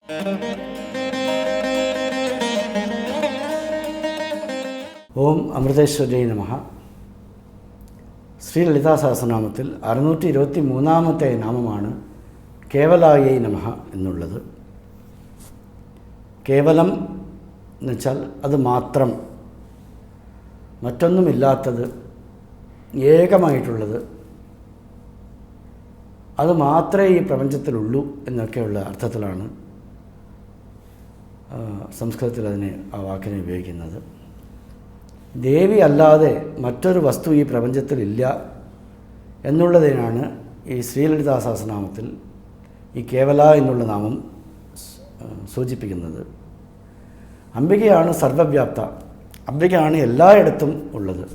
ഓം അമൃതേശ്വര്യ നമഃ. ശ്രീ ലളിതാ സഹസ്രനാമത്തിൽ 623 നാമമാണ് കേവലായൈ നമഃ എന്നുള്ളത്. കേവലം എന്നുവെച്ചാൽ അത് മാത്രം, മറ്റൊന്നുമില്ലാത്തത്, ഏകമായിട്ടുള്ളത്, അത് മാത്രമേ ഈ പ്രപഞ്ചത്തിലുള്ളൂ എന്നൊക്കെയുള്ള അർത്ഥത്തിലാണ് സംസ്കൃതത്തിൽ ആ വാക്കിനെ ഉപയോഗിക്കുന്നത്. ദേവി അല്ലാതെ മറ്റൊരു വസ്തു ഈ പ്രപഞ്ചത്തിലില്ല എന്നുള്ളതിനാണ് ഈ ശ്രീലളിതാ സഹസ്രനാമത്തിൽ ഈ കേവല എന്നുള്ള നാമം സൂചിപ്പിക്കുന്നത്. അംബികയാണ് സർവവ്യാപ്ത, അംബികയാണ് എല്ലായിടത്തും ഉള്ളത്.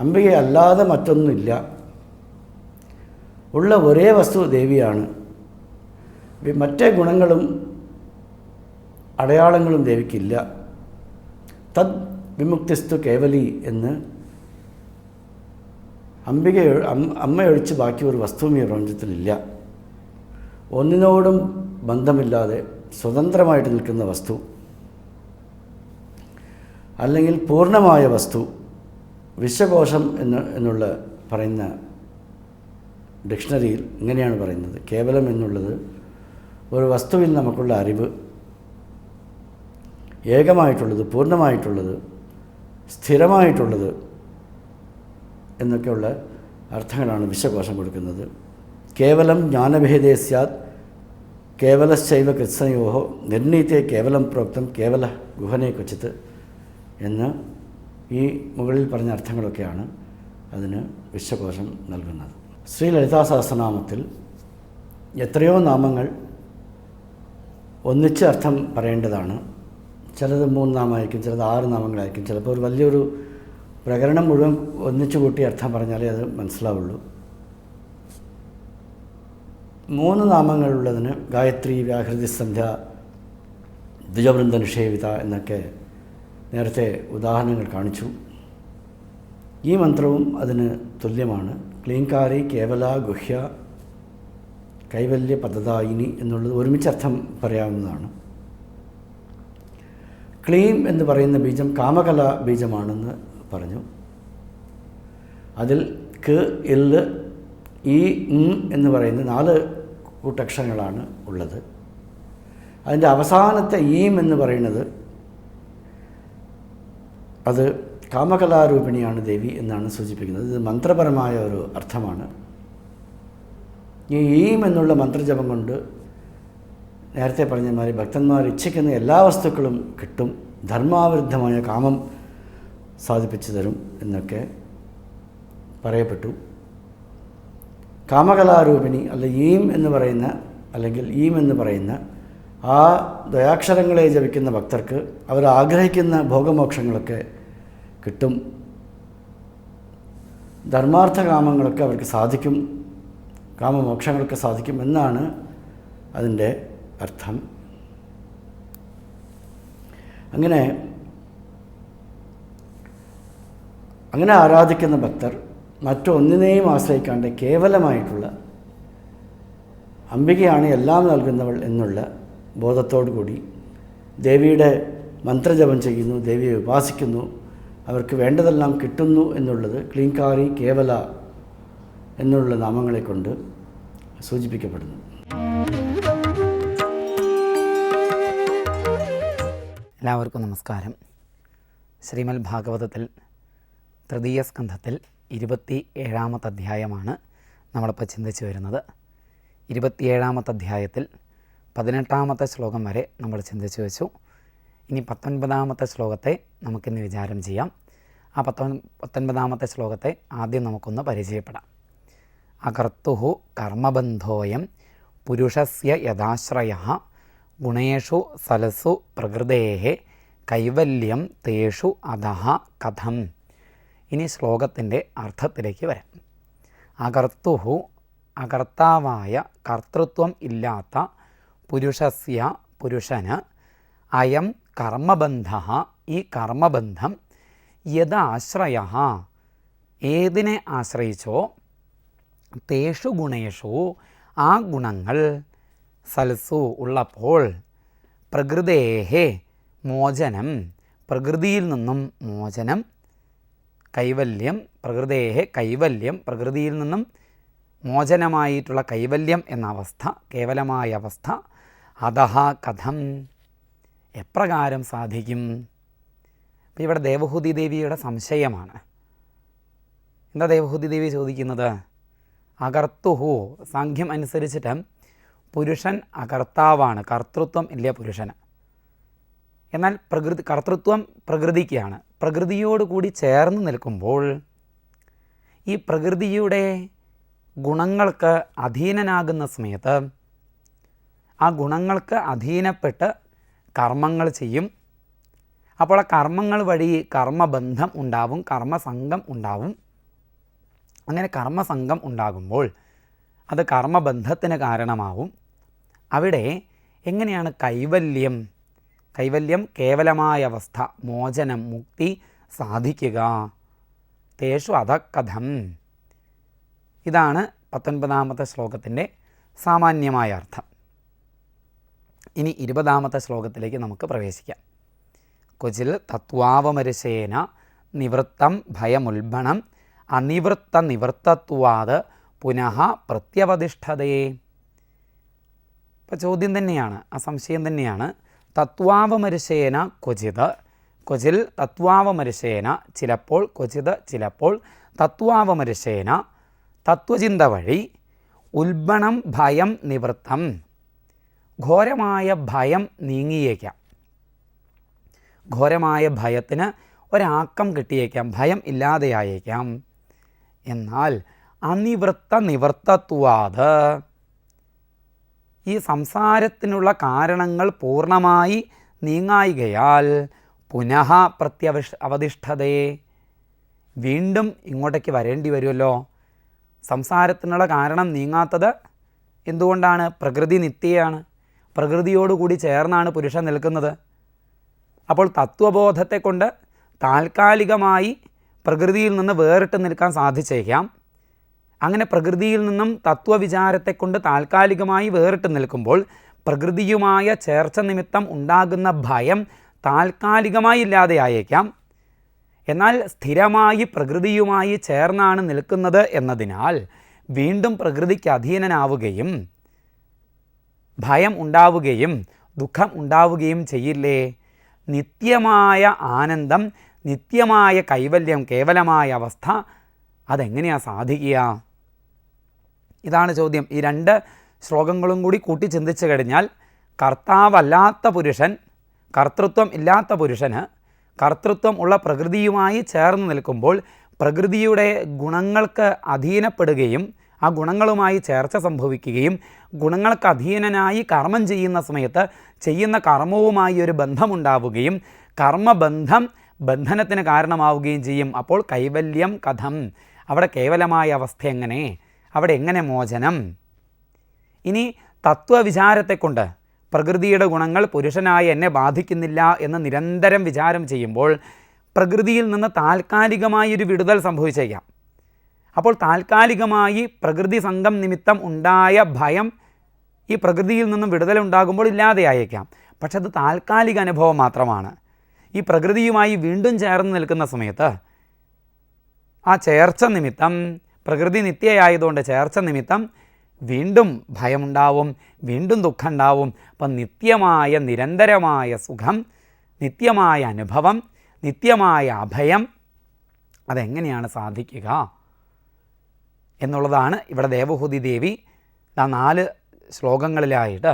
അംബികയല്ലാതെ മറ്റൊന്നുമില്ല. ഉള്ള ഒരേ വസ്തു ദേവിയാണ്. മറ്റേ ഗുണങ്ങളും അടയാളങ്ങളും ദേവിക്കില്ല. തദ് വിമുക്തിസ്തു കേവലി എന്ന് അമ്മയൊഴിച്ച് ബാക്കി ഒരു വസ്തുവും ഈ പ്രപഞ്ചത്തിലില്ല. ഒന്നിനോടും ബന്ധമില്ലാതെ സ്വതന്ത്രമായിട്ട് നിൽക്കുന്ന വസ്തു, അല്ലെങ്കിൽ പൂർണ്ണമായ വസ്തു, വിശ്വകോശം എന്നുള്ള പറയുന്ന ഡിക്ഷണറിയിൽ ഇങ്ങനെയാണ് പറയുന്നത്. കേവലം എന്നുള്ളത് ഒരു വസ്തുവിൽ നമുക്കുള്ള അറിവ്, ഏകമായിട്ടുള്ളത്, പൂർണ്ണമായിട്ടുള്ളത്, സ്ഥിരമായിട്ടുള്ളത് എന്നൊക്കെയുള്ള അർത്ഥങ്ങളാണ് വിശ്വകോശം കൊടുക്കുന്നത്. കേവലം ജ്ഞാനഭേദേ സ്യാത് കേവലശ്ചൈവ കൃത്സ്നയോഹോ നിർണീതേ കേവലം പ്രോക്തം കേവല ഗുഹനെ ക്വചിത്ത് എന്ന് ഈ മുകളിൽ പറഞ്ഞ അർത്ഥങ്ങളൊക്കെയാണ് അതിന് വിശ്വകോശം നൽകുന്നത്. ശ്രീ ലളിതാ സഹസ്രനാമത്തിൽ എത്രയോ നാമങ്ങൾ ഒന്നിച്ച് അർത്ഥം പറയേണ്ടതാണ്. ചിലത് 3 നാമമായിരിക്കും, ചിലത് 6 നാമങ്ങളായിരിക്കും. ചിലപ്പോൾ ഒരു വലിയൊരു പ്രകരണം മുഴുവൻ ഒന്നിച്ചു കൂട്ടി അർത്ഥം പറഞ്ഞാലേ അത് മനസ്സിലാവുള്ളൂ. 3 നാമങ്ങളുള്ളതിന് ഗായത്രി, വ്യാഹൃതി, സന്ധ്യ, ദ്വിജവൃന്ദ നിഷേവിത എന്നൊക്കെ നേരത്തെ ഉദാഹരണങ്ങൾ കാണിച്ചു. ഈ മന്ത്രവും അതിന് തുല്യമാണ്. ക്ലീങ്കാരി, കേവല, ഗുഹ്യ, കൈവല്യ പദദായിനി എന്നുള്ളത് ഒരുമിച്ച് അർത്ഥം പറയാവുന്നതാണ്. ക്ലീം എന്ന് പറയുന്ന ബീജം കാമകല ബീജമാണെന്ന് പറഞ്ഞു. അതിൽ ക, ഇൽ, ഈ, എന്ന് പറയുന്ന 4 കൂട്ടക്ഷരങ്ങളാണ് ഉള്ളത്. അതിൻ്റെ അവസാനത്തെ ഈം എന്ന് പറയുന്നത് അത് കാമകലാരൂപിണിയാണ് ദേവി എന്നാണ് സൂചിപ്പിക്കുന്നത്. ഇത് മന്ത്രപരമായ ഒരു അർത്ഥമാണ്. ഈ ഈം എന്നുള്ള മന്ത്രജപം കൊണ്ട് നേരത്തെ പറഞ്ഞ മാതിരി ഭക്തന്മാർ ഇച്ഛിക്കുന്ന എല്ലാ വസ്തുക്കളും കിട്ടും, ധർമാവിരുദ്ധമായ കാമം സാധിപ്പിച്ചു തരും എന്നൊക്കെ പറയപ്പെട്ടു. കാമകലാരൂപിണി ഈം എന്ന് പറയുന്ന ആ ദ്വയാക്ഷരങ്ങളെ ജപിക്കുന്ന ഭക്തർക്ക് അവർ ആഗ്രഹിക്കുന്ന ഭോഗമോക്ഷങ്ങളൊക്കെ കിട്ടും, ധർമാർത്ഥ കാമങ്ങളൊക്കെ അവർക്ക് സാധിക്കും, കാമമോക്ഷങ്ങളൊക്കെ സാധിക്കും എന്നാണ് അതിൻ്റെ അർത്ഥം. അങ്ങനെ ആരാധിക്കുന്ന ഭക്തർ മറ്റൊന്നിനെയും ആശ്രയിക്കാണ്ട് കേവലമായിട്ടുള്ള അംബികയാണ് എല്ലാം നൽകുന്നവൾ എന്നുള്ള ബോധത്തോടു കൂടി ദേവിയുടെ മന്ത്രജപം ചെയ്യുന്നു, ദേവിയെ ഉപാസിക്കുന്നു, അവർക്ക് വേണ്ടതെല്ലാം കിട്ടുന്നു എന്നുള്ളത് ക്ലീങ്കാരി, കേവല എന്നുള്ള നാമങ്ങളെ കൊണ്ട് സൂചിപ്പിക്കപ്പെടുന്നു. എല്ലാവർക്കും നമസ്കാരം. ശ്രീമദ് ഭാഗവതത്തിൽ തൃതീയ സ്കന്ധത്തിൽ 27-ാമത്തെ അധ്യായമാണ് നമ്മളിപ്പോൾ ചിന്തിച്ചു വരുന്നത്. 27-ാമത്തെ അധ്യായത്തിൽ 18-ാമത്തെ ശ്ലോകം വരെ നമ്മൾ ചിന്തിച്ചു വെച്ചു. ഇനി 19-ാമത്തെ ശ്ലോകത്തെ നമുക്കിന്ന് വിചാരം ചെയ്യാം. ആ 19-ാമത്തെ ശ്ലോകത്തെ ആദ്യം നമുക്കൊന്ന് പരിചയപ്പെടാം. അകർത്തുഹു കർമ്മബന്ധോയം പുരുഷസ്യ യഥാശ്രയഃ ഗുണേഷു സലസു പ്രകൃതേഃ കൈവല്യം തേഷു അധഃ കഥം. ഇനി ശ്ലോകത്തിൻ്റെ അർത്ഥത്തിലേക്ക് വരാം. അകർത്തുഹു, അകർത്താവായ, കർത്തൃത്വം ഇല്ലാത്ത പുരുഷസ്യ, പുരുഷന്, അയം കർമ്മബന്ധഃ, ഈ കർമ്മബന്ധം, യഥാശ്രയഃ, ഏതിനെ ആശ്രയിച്ചോ, തേഷു ഗുണേഷു, ആ ഗുണങ്ങൾ, സൽസു ഉള്ളപ്പോൾ, പ്രകൃതേഹേ മോചനം, പ്രകൃതിയിൽ നിന്നും മോചനം, കൈവല്യം, പ്രകൃതേഹേ കൈവല്യം, പ്രകൃതിയിൽ നിന്നും മോചനമായിട്ടുള്ള കൈവല്യം എന്ന അവസ്ഥ, കേവലമായ അവസ്ഥ. അതഹ കഥം, എപ്രകാരം സാധിക്കും? അപ്പോൾ ഇവിടെ ദേവഹൂതി ദേവിയുടെ സംശയമാണ്. എന്താ ദേവഹൂതി ദേവി ചോദിക്കുന്നത്? അകർത്തുഹു, സാഖ്യം അനുസരിച്ചിട്ട് പുരുഷൻ അകർത്താവാണ്, കർത്തൃത്വം ഇല്ല പുരുഷന്. എന്നാൽ കർത്തൃത്വം പ്രകൃതിക്കാണ്. പ്രകൃതിയോട് കൂടി ചേർന്ന് നിൽക്കുമ്പോൾ ഈ പ്രകൃതിയുടെ ഗുണങ്ങൾക്ക് അധീനനാകുന്ന സമയത്ത് ആ ഗുണങ്ങൾക്ക് അധീനപ്പെട്ട് കർമ്മങ്ങൾ ചെയ്യും. അപ്പോൾ ആ കർമ്മങ്ങൾ വഴി കർമ്മബന്ധം ഉണ്ടാവും, കർമ്മസംഘം ഉണ്ടാവും. അങ്ങനെ കർമ്മസംഘം ഉണ്ടാകുമ്പോൾ അത് കർമ്മബന്ധത്തിന് കാരണമാവും. അവിടെ എങ്ങനെയാണ് കൈവല്യം, കൈവല്യം കേവലമായ അവസ്ഥ, മോചനം, മുക്തി സാധിക്കുക? തേഷു അധക്കഥം. ഇതാണ് 19ാമത്തെ ശ്ലോകത്തിൻ്റെ സാമാന്യമായ അർത്ഥം. ഇനി 20ാമത്തെ ശ്ലോകത്തിലേക്ക് നമുക്ക് പ്രവേശിക്കാം. ക്വചിൽ തത്വാവമരുശേന നിവൃത്തം ഭയമുൽബണം അനിവൃത്ത നിവൃത്തത്വാത് പുനഃ പ്രത്യവതിഷ്ഠതേ. ഇപ്പോൾ ചോദ്യം തന്നെയാണ്, ആ സംശയം തന്നെയാണ്. തത്വാവമരുശേന ക്വചിത്, ക്വചിൽ തത്വാവമരുശേന, ചിലപ്പോൾ, ക്വചിത് ചിലപ്പോൾ, തത്വാവമരുശേന തത്വചിന്ത വഴി, ഉൽബണം ഭയം നിവൃത്തം, ഘോരമായ ഭയം നീങ്ങിയേക്കാം, ഘോരമായ ഭയത്തിന് ഒരാക്കം കിട്ടിയേക്കാം, ഭയം ഇല്ലാതെയായേക്കാം. എന്നാൽ അനിവൃത്ത നിവൃത്തത്വാത്, ഈ സംസാരത്തിനുള്ള കാരണങ്ങൾ പൂർണ്ണമായി നീങ്ങായികയാൽ പുനഃ അവതിഷ്ഠതയെ, വീണ്ടും ഇങ്ങോട്ടേക്ക് വരേണ്ടി വരുമല്ലോ. സംസാരത്തിനുള്ള കാരണം നീങ്ങാത്തത് എന്തുകൊണ്ടാണ്? പ്രകൃതി നിത്യയാണ്, പ്രകൃതിയോടുകൂടി ചേർന്നാണ് പുരുഷൻ നിൽക്കുന്നത്. അപ്പോൾ തത്വബോധത്തെ കൊണ്ട് താൽക്കാലികമായി പ്രകൃതിയിൽ നിന്ന് വേറിട്ട് നിൽക്കാൻ സാധിച്ചേക്കാം. അങ്ങനെ പ്രകൃതിയിൽ നിന്നും തത്വവിചാരത്തെക്കൊണ്ട് താൽക്കാലികമായി വേറിട്ട് നിൽക്കുമ്പോൾ പ്രകൃതിയുമായ ചേർച്ച നിമിത്തം ഉണ്ടാകുന്ന ഭയം താൽക്കാലികമായി ഇല്ലാതെയായേക്കാം. എന്നാൽ സ്ഥിരമായി പ്രകൃതിയുമായി ചേർന്നാണ് നിൽക്കുന്നത് എന്നതിനാൽ വീണ്ടും പ്രകൃതിക്ക് അധീനനാവുകയും ഭയം ഉണ്ടാവുകയും ദുഃഖം ഉണ്ടാവുകയും ചെയ്യില്ലേ? നിത്യമായ ആനന്ദം, നിത്യമായ കൈവല്യം, കേവലമായ അവസ്ഥ അതെങ്ങനെയാണ് സാധിക്കുക? ഇതാണ് ചോദ്യം. ഈ രണ്ട് ശ്ലോകങ്ങളും കൂടി കൂട്ടി ചിന്തിച്ചു കഴിഞ്ഞാൽ കർത്താവല്ലാത്ത പുരുഷൻ, കർത്തൃത്വം ഇല്ലാത്ത പുരുഷന് കർത്തൃത്വം ഉള്ള പ്രകൃതിയുമായി ചേർന്ന് നിൽക്കുമ്പോൾ പ്രകൃതിയുടെ ഗുണങ്ങൾക്ക് അധീനപ്പെടുകയും ആ ഗുണങ്ങളുമായി ചേർച്ച സംഭവിക്കുകയും ഗുണങ്ങൾക്ക് അധീനനായി കർമ്മം ചെയ്യുന്ന സമയത്ത് ചെയ്യുന്ന കർമ്മവുമായി ഒരു ബന്ധമുണ്ടാവുകയും കർമ്മബന്ധം ബന്ധനത്തിന് കാരണമാവുകയും ചെയ്യും. അപ്പോൾ കൈവല്യം കഥം, അവിടെ കേവലമായ അവസ്ഥ എങ്ങനെ, അവിടെ എങ്ങനെ മോചനം? ഇനി തത്വവിചാരത്തെക്കൊണ്ട് പ്രകൃതിയുടെ ഗുണങ്ങൾ പുരുഷനായ എന്നെ ബാധിക്കുന്നില്ല എന്ന് നിരന്തരം വിചാരം ചെയ്യുമ്പോൾ പ്രകൃതിയിൽ നിന്ന് താൽക്കാലികമായൊരു വിടുതൽ സംഭവിച്ചേക്കാം. അപ്പോൾ താൽക്കാലികമായി പ്രകൃതി സംഘം നിമിത്തം ഉണ്ടായ ഭയം ഈ പ്രകൃതിയിൽ നിന്നും വിടുതലുണ്ടാകുമ്പോൾ ഇല്ലാതെയായേക്കാം. പക്ഷെ അത് താൽക്കാലിക അനുഭവം മാത്രമാണ്. ഈ പ്രകൃതിയുമായി വീണ്ടും ചേർന്ന് നിൽക്കുന്ന സമയത്ത് ആ ചേർച്ച നിമിത്തം, പ്രകൃതി നിത്യയായതുകൊണ്ട് ചേർച്ച നിമിത്തം വീണ്ടും ഭയമുണ്ടാവും, വീണ്ടും ദുഃഖം ഉണ്ടാവും. അപ്പം നിത്യമായ നിരന്തരമായ സുഖം, നിത്യമായ അനുഭവം, നിത്യമായ അഭയം അതെങ്ങനെയാണ് സാധിക്കുക എന്നുള്ളതാണ് ഇവിടെ ദേവഹൂതി ദേവി 4 ശ്ലോകങ്ങളിലായിട്ട്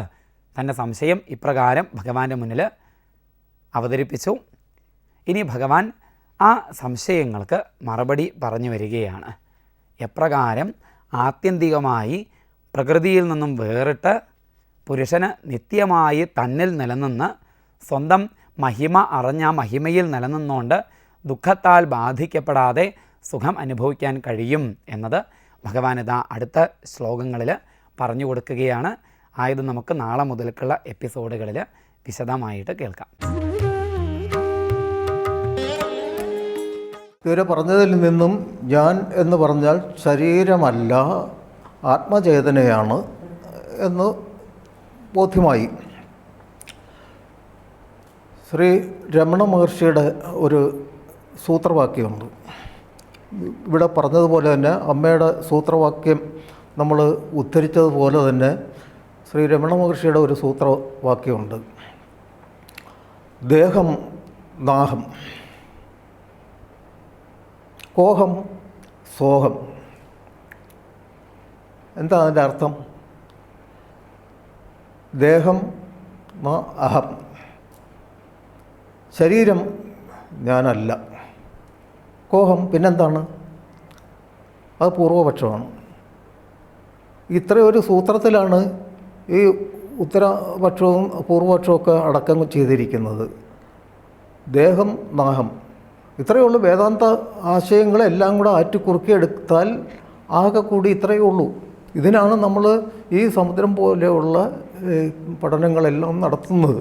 തൻ്റെ സംശയം ഇപ്രകാരം ഭഗവാന്റെ മുന്നിൽ അവതരിപ്പിച്ചു. ഇനി ഭഗവാൻ ആ സംശയങ്ങൾക്ക് മറുപടി പറഞ്ഞു വരികയാണ്. എപ്രകാരം ആത്യന്തികമായി പ്രകൃതിയിൽ നിന്നും വേറിട്ട് പുരുഷന് നിത്യമായി തന്നിൽ നിലനിന്ന് സ്വന്തം മഹിമ അറിഞ്ഞ മഹിമയിൽ നിലനിന്നുകൊണ്ട് ദുഃഖത്താൽ ബാധിക്കപ്പെടാതെ സുഖം അനുഭവിക്കാൻ കഴിയും എന്നത് ഭഗവാൻ ഇതാ അടുത്ത ശ്ലോകങ്ങളിൽ പറഞ്ഞു കൊടുക്കുകയാണ്. ആയത് നമുക്ക് നാളെ മുതൽക്കുള്ള എപ്പിസോഡുകളിൽ വിശദമായിട്ട് കേൾക്കാം. ഇവരെ പറഞ്ഞതിൽ നിന്നും ഞാൻ എന്ന് പറഞ്ഞാൽ ശരീരമല്ല ആത്മചേതനയാണ് എന്ന് ബോധ്യമായി. ശ്രീ രമണ മഹർഷിയുടെ ഒരു സൂത്രവാക്യമുണ്ട്. ഇവിടെ പറഞ്ഞതുപോലെ തന്നെ അമ്മയുടെ സൂത്രവാക്യം നമ്മൾ ഉദ്ധരിച്ചതുപോലെ തന്നെ ശ്രീ രമണ മഹർഷിയുടെ ഒരു സൂത്രവാക്യമുണ്ട്. ദേഹം നാഹം, കോഹം സോഹം. എന്താ അതിൻ്റെ അർത്ഥം? ദേഹം അഹം, ശരീരം ഞാനല്ല. കോഹം പിന്നെന്താണ്? അത് പൂർവപക്ഷമാണ്. ഇത്രയൊരു സൂത്രത്തിലാണ് ഈ ഉത്തരപക്ഷവും പൂർവപക്ഷമൊക്കെ അടക്കം ചെയ്തിരിക്കുന്നത്. ദേഹം നാഹം, ഇത്രയേ ഉള്ളൂ. വേദാന്ത ആശയങ്ങളെല്ലാം കൂടെ ആറ്റിക്കുറുക്കിയെടുത്താൽ ആകെ കൂടി ഇത്രയേ ഉള്ളൂ. ഇതിനാണ് നമ്മൾ ഈ സമുദ്രം പോലെയുള്ള പഠനങ്ങളെല്ലാം നടത്തുന്നത്.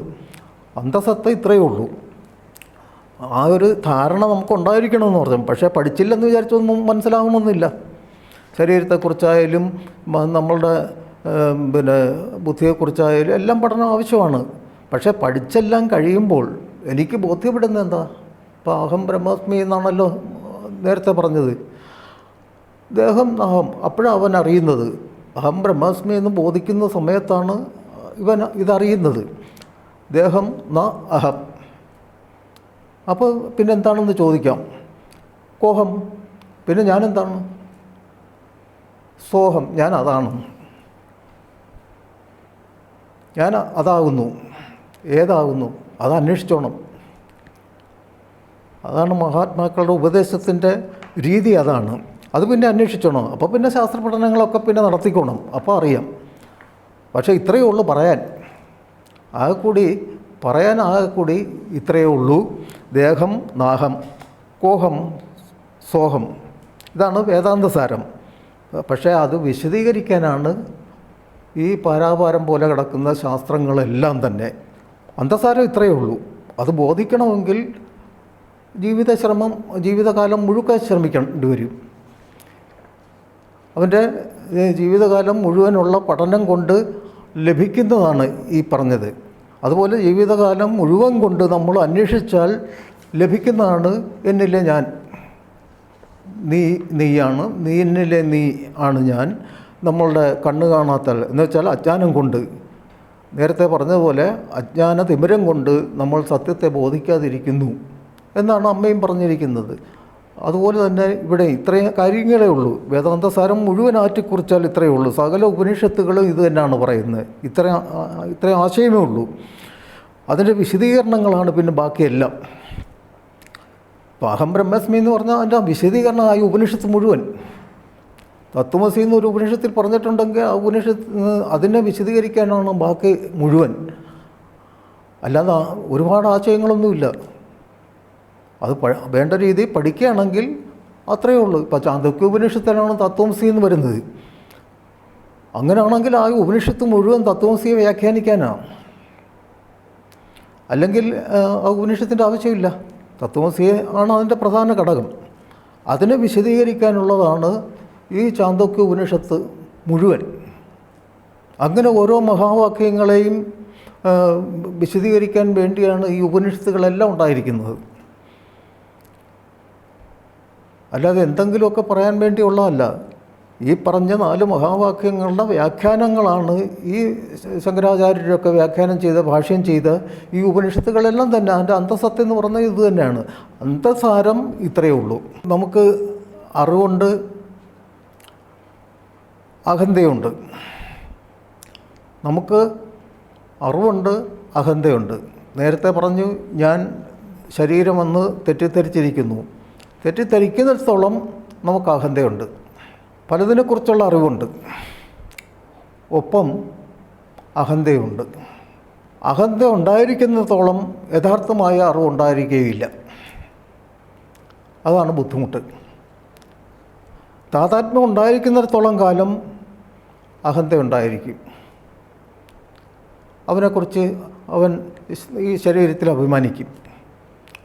അന്തസത്ത ഇത്രയേ ഉള്ളൂ. ആ ഒരു ധാരണ നമുക്കുണ്ടായിരിക്കണമെന്ന് പറഞ്ഞു. പക്ഷേ പഠിച്ചില്ലെന്ന് വിചാരിച്ചൊന്നും മനസ്സിലാവണമെന്നില്ല. ശരീരത്തെക്കുറിച്ചായാലും നമ്മളുടെ ബുദ്ധിയെക്കുറിച്ചായാലും എല്ലാം പഠനം ആവശ്യമാണ്. പക്ഷേ പഠിച്ചെല്ലാം കഴിയുമ്പോൾ എനിക്ക് ബോധ്യപ്പെടുന്നത് എന്താ? ഇപ്പോൾ അഹം ബ്രഹ്മാസ്മി എന്നാണല്ലോ നേരത്തെ പറഞ്ഞത്. ദേഹം അഹം, അപ്പോഴാണ് അവൻ അറിയുന്നത്. അഹം ബ്രഹ്മാസ്മി എന്ന് ബോധിക്കുന്ന സമയത്താണ് ഇവൻ ഇതറിയുന്നത്. ദേഹം ന അഹം. അപ്പോൾ പിന്നെ എന്താണെന്ന് ചോദിക്കാം. കോഹം, പിന്നെ ഞാനെന്താണ്? സോഹം, ഞാൻ അതാണ്, ഞാൻ അതാകുന്നു. ഏതാകുന്നു? അത് അന്വേഷിച്ചോണം. അതാണ് മഹാത്മാക്കളുടെ ഉപദേശത്തിൻ്റെ രീതി, അതാണ്. അത് പിന്നെ അന്വേഷിച്ചോണം. അപ്പോൾ പിന്നെ ശാസ്ത്ര പഠനങ്ങളൊക്കെ പിന്നെ നടത്തിക്കോണം. അപ്പോൾ അറിയാം. പക്ഷേ ഇത്രയേ ഉള്ളൂ പറയാൻ. ആകെ കൂടി ഇത്രയേ ഉള്ളൂ. ദേഹം നാഹം, കോഹം സോഹം. ഇതാണ് വേദാന്തസാരം. പക്ഷേ അത് വിശദീകരിക്കാനാണ് ഈ പാരാപാരം പോലെ കിടക്കുന്ന ശാസ്ത്രങ്ങളെല്ലാം തന്നെ. അന്തസാരം ഇത്രയേ ഉള്ളൂ. അത് ബോധിക്കണമെങ്കിൽ ജീവിതകാലം മുഴുവൻ ശ്രമിക്കേണ്ടി വരും. അവൻ്റെ ജീവിതകാലം മുഴുവനുള്ള പഠനം കൊണ്ട് ലഭിക്കുന്നതാണ് ഈ പറഞ്ഞത്. അതുപോലെ ജീവിതകാലം മുഴുവൻ കൊണ്ട് നമ്മൾ അന്വേഷിച്ചാൽ ലഭിക്കുന്നതാണ് എന്നിലെ ഞാൻ, നീയാണ്, നീ എന്നിലെ നീ ആണ് ഞാൻ. നമ്മളുടെ കണ്ണ് കാണാത്ത എന്ന് വെച്ചാൽ അജ്ഞാനം കൊണ്ട്, നേരത്തെ പറഞ്ഞതുപോലെ അജ്ഞാന തിമിരം കൊണ്ട് നമ്മൾ സത്യത്തെ ബോധിക്കാതിരിക്കുന്നു എന്നാണ് അമ്മയും പറഞ്ഞിരിക്കുന്നത്. അതുപോലെ തന്നെ ഇവിടെ ഇത്രയും കാര്യങ്ങളേ ഉള്ളൂ. വേദാന്തസാരം മുഴുവൻ ആറ്റിക്കുറിച്ചാൽ ഇത്രയേ ഉള്ളൂ. സകല ഉപനിഷത്തുകളും ഇത് തന്നെയാണ് പറയുന്നത്. ഇത്രയും ആശയമേ ഉള്ളൂ. അതിൻ്റെ വിശദീകരണങ്ങളാണ് പിന്നെ ബാക്കിയെല്ലാം. ഇപ്പോൾ അഹം ബ്രഹ്മസ്മി എന്ന് പറഞ്ഞാൽ അതിൻ്റെ വിശദീകരണമായി ഉപനിഷത്ത് മുഴുവൻ. തത്വമസി എന്നൊരു ഉപനിഷത്തിൽ പറഞ്ഞിട്ടുണ്ടെങ്കിൽ ആ ഉപനിഷത്ത് അതിനെ വിശദീകരിക്കാനാണ് ബാക്കി മുഴുവൻ. അല്ലാതെ ഒരുപാട് ആശയങ്ങളൊന്നുമില്ല. അത് വേണ്ട രീതിയിൽ പഠിക്കുകയാണെങ്കിൽ അത്രയേ ഉള്ളൂ. ഇപ്പോൾ ചാന്തോക്യ ഉപനിഷത്തിലാണ് തത്വമസി എന്ന് വരുന്നത്. അങ്ങനെയാണെങ്കിൽ ആ ഉപനിഷത്ത് മുഴുവൻ തത്വമസിയെ വ്യാഖ്യാനിക്കാനാണ്. അല്ലെങ്കിൽ ആ ഉപനിഷത്തിൻ്റെ ആവശ്യമില്ല. തത്വമസിയെ ആണ് അതിൻ്റെ പ്രധാന ഘടകം. അതിനെ വിശദീകരിക്കാനുള്ളതാണ് ഈ ചാന്തോക്യ ഉപനിഷത്ത് മുഴുവൻ. അങ്ങനെ ഓരോ മഹാവാക്യങ്ങളെയും വിശദീകരിക്കാൻ വേണ്ടിയാണ് ഈ ഉപനിഷത്തുകളെല്ലാം ഉണ്ടായിരിക്കുന്നത്. അല്ലാതെ എന്തെങ്കിലുമൊക്കെ പറയാൻ വേണ്ടിയുള്ളതല്ല. ഈ പറഞ്ഞ 4 മഹാവാക്യങ്ങളുടെ വ്യാഖ്യാനങ്ങളാണ് ഈ ശങ്കരാചാര്യരൊക്കെ വ്യാഖ്യാനം ചെയ്ത് ഭാഷ്യം ചെയ്ത് ഈ ഉപനിഷത്തുകളെല്ലാം തന്നെ. അതിൻ്റെ അന്തസത്ത എന്ന് പറഞ്ഞാൽ ഇത് തന്നെയാണ്. അന്തസാരം ഇത്രയേ ഉള്ളൂ. നമുക്ക് അറിവുണ്ട്, അഹന്തയുണ്ട്. നമുക്ക് അറിവുണ്ട്, അഹന്തയുണ്ട്. നേരത്തെ പറഞ്ഞു ഞാൻ ശരീരമെന്ന് തെറ്റിദ്ധരിച്ചിരിക്കുന്നു. തെറ്റിദ്ധരിക്കുന്നിടത്തോളം നമുക്ക് അഹന്തയുണ്ട്, പലതിനെക്കുറിച്ചുള്ള അറിവുണ്ട്, ഒപ്പം അഹന്തയുണ്ട്. അഹന്ത ഉണ്ടായിരിക്കുന്നിടത്തോളം യഥാർത്ഥമായ അറിവുണ്ടായിരിക്കുകയില്ല. അതാണ് ബുദ്ധിമുട്ട്. താതാത്മ്യം ഉണ്ടായിരിക്കുന്നിടത്തോളം കാലം അഹന്ത ഉണ്ടായിരിക്കും. അവനെക്കുറിച്ച് അവൻ ഈ ശരീരത്തിൽ അഭിമാനിക്കും.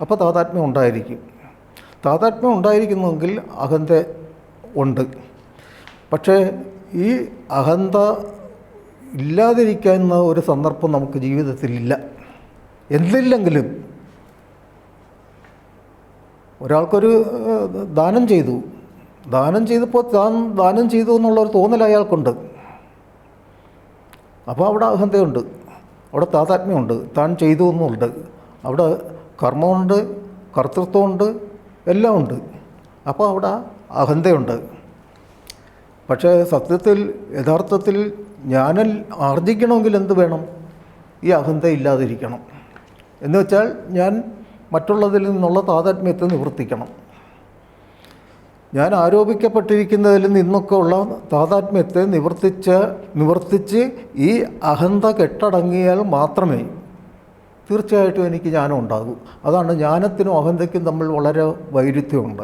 അപ്പോൾ താതാത്മ്യം ഉണ്ടായിരിക്കും. താതാത്മ്യം ഉണ്ടായിരിക്കുന്നുവെങ്കിൽ അഹന്ത ഉണ്ട്. പക്ഷേ ഈ അഹന്ത ഇല്ലാതിരിക്കുന്ന ഒരു സന്ദർഭം നമുക്ക് ജീവിതത്തിലില്ല. എന്തില്ലെങ്കിലും ഒരാൾക്കൊരു ദാനം ചെയ്തു, ദാനം ചെയ്തപ്പോൾ താൻ ദാനം ചെയ്തു എന്നുള്ളൊരു തോന്നൽ അയാൾക്കുണ്ട്. അപ്പോൾ അവിടെ അഹന്തയുണ്ട്, അവിടെ താതാത്മ്യമുണ്ട്, താൻ ചെയ്തു എന്നുണ്ട്, അവിടെ കർമ്മമുണ്ട്, കർത്തൃത്വമുണ്ട്, എല്ലാം ഉണ്ട്. അപ്പോൾ അവിടെ അഹന്തയുണ്ട്. പക്ഷേ സത്യത്തിൽ യഥാർത്ഥത്തിൽ ജ്ഞാനം ആർജിക്കണമെങ്കിൽ എന്ത് വേണം? ഈ അഹന്ത ഇല്ലാതിരിക്കണം. എന്ന് വെച്ചാൽ ഞാൻ മറ്റുള്ളതിൽ നിന്നുള്ള താതാത്മ്യത്തെ നിവർത്തിക്കണം. ഞാൻ ആരോപിക്കപ്പെട്ടിരിക്കുന്നതിൽ നിന്നൊക്കെ ഉള്ള താതാത്മ്യത്തെ നിവർത്തിച്ച് ഈ അഹന്ത കെട്ടടങ്ങിയാൽ മാത്രമേ തീർച്ചയായിട്ടും എനിക്ക് ജ്ഞാനം ഉണ്ടാകൂ. അതാണ് ജ്ഞാനത്തിനും അഹന്തയ്ക്കും തമ്മിൽ വളരെ വൈരുദ്ധ്യമുണ്ട്.